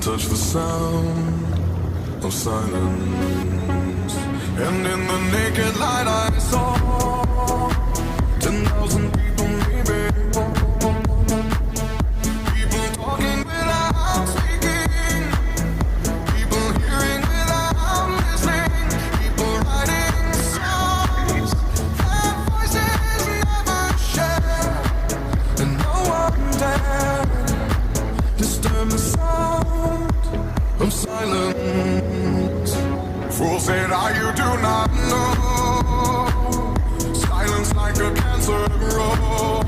touch the sound of silence. And in the naked light I saw 10,000 people, maybe. People talking without speaking. People hearing without listening. People writing songs their voices never share. And no one dared disturb the sound of silence. Fools say that you do not know. Silence like a cancer grows.